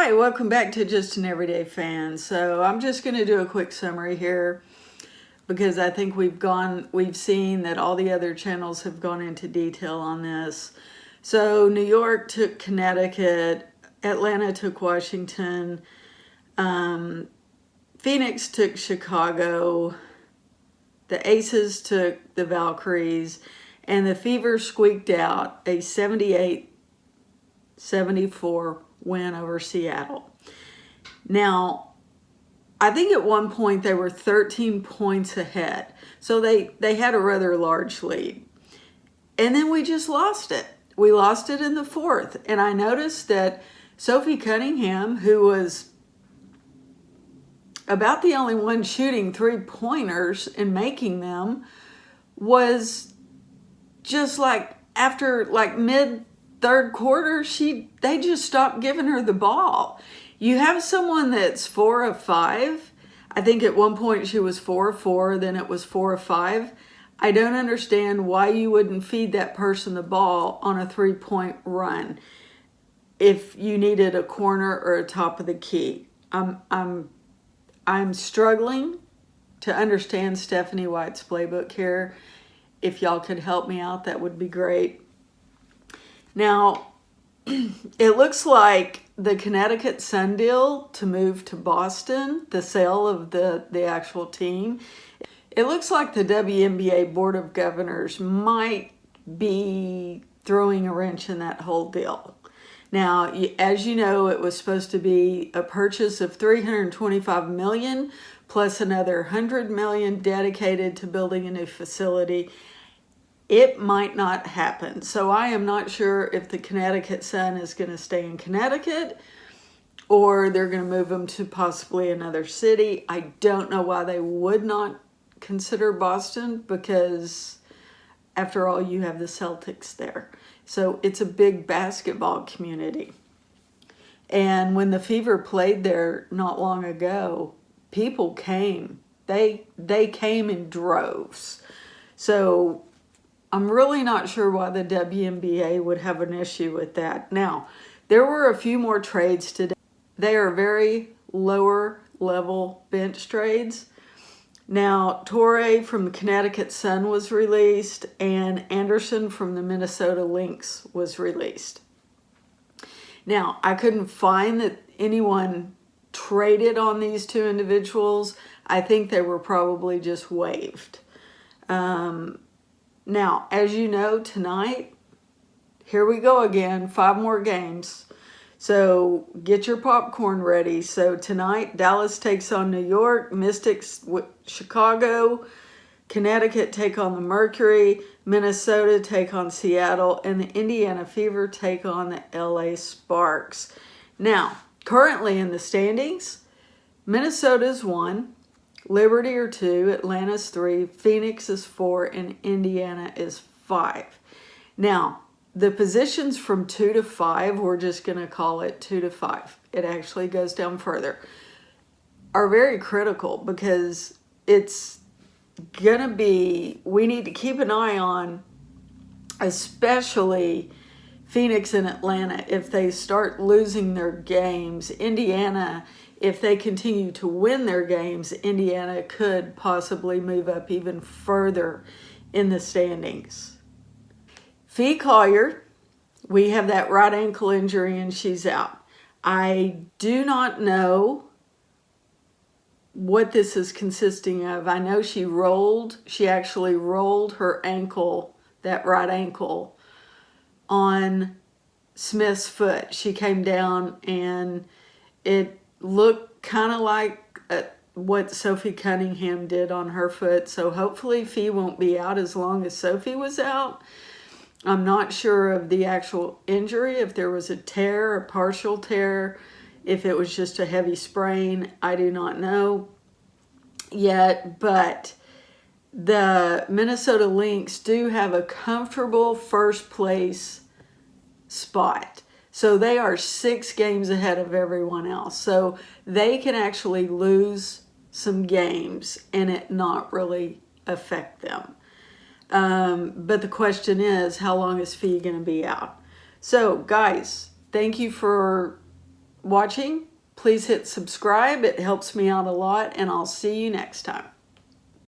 Hi, welcome back to Just an Everyday Fan. So I'm just going to do a quick summary here because I think we've seen that all the other channels have gone into detail on this. So New York took Connecticut, Atlanta took Washington, Phoenix took Chicago, the Aces took the Valkyries, and the Fever squeaked out a 78-74 win over Seattle. Now, I think at one point they were 13 points ahead. So they had a rather large lead. And then we just lost it. We lost it in the fourth. And I noticed that Sopie Cunningham, who was about the only one shooting three-pointers and making them, was just like after like mid-third quarter, they just stopped giving her the ball. You have someone that's 4 of 5. I think at one point she was 4 of 4, then it was 4 of 5. I don't understand why you wouldn't feed that person the ball on a three-point run if you needed a corner or a top of the key. I'm struggling to understand Stephanie White's playbook here. If y'all could help me out, that would be great. Now, it looks like the Connecticut Sun deal to move to Boston, the sale of the actual team, it looks like the WNBA Board of Governors might be throwing a wrench in that whole deal. Now, as you know, it was supposed to be a purchase of $325 million plus another $100 million dedicated to building a new facility. It might not happen. So I am not sure if the Connecticut Sun is going to stay in Connecticut or they're going to move them to possibly another city. I don't know why they would not consider Boston because, after all, you have the Celtics there. So it's a big basketball community. And when the Fever played there not long ago, people came. They came in droves. So I'm really not sure why the WNBA would have an issue with that. Now, there were a few more trades today. They are very lower level bench trades. Now, Torrey from the Connecticut Sun was released and Anderson from the Minnesota Lynx was released. Now, I couldn't find that anyone traded on these two individuals. I think they were probably just waived. Now, as you know, tonight, here we go again, 5 more games. So get your popcorn ready. So tonight, Dallas takes on New York, Mystics with Chicago, Connecticut take on the Mercury, Minnesota take on Seattle, and the Indiana Fever take on the LA Sparks. Now, currently in the standings, Minnesota's 1, Liberty are 2, Atlanta's 3, Phoenix is 4, and Indiana is 5. Now, the positions from 2 to 5, we're just going to call it 2 to 5. It actually goes down further, are very critical because it's going to be, we need to keep an eye on, especially Phoenix and Atlanta, if they start losing their games. Indiana, if they continue to win their games, Indiana could possibly move up even further in the standings. Fee Collier, we have that right ankle injury and she's out. I do not know what this is consisting of. I know she actually rolled her ankle, that right ankle, on Smith's foot. She came down and it looked kind of like what Sopie Cunningham did on her foot. So hopefully Fee won't be out as long as Sopie was out. I'm not sure of the actual injury, if there was a tear, a partial tear, if it was just a heavy sprain. I do not know yet, but the Minnesota Lynx do have a comfortable first place spot. So they are 6 games ahead of everyone else. So they can actually lose some games and it not really affect them. But the question is, how long is Fee going to be out? So, guys, thank you for watching. Please hit subscribe. It helps me out a lot, and I'll see you next time.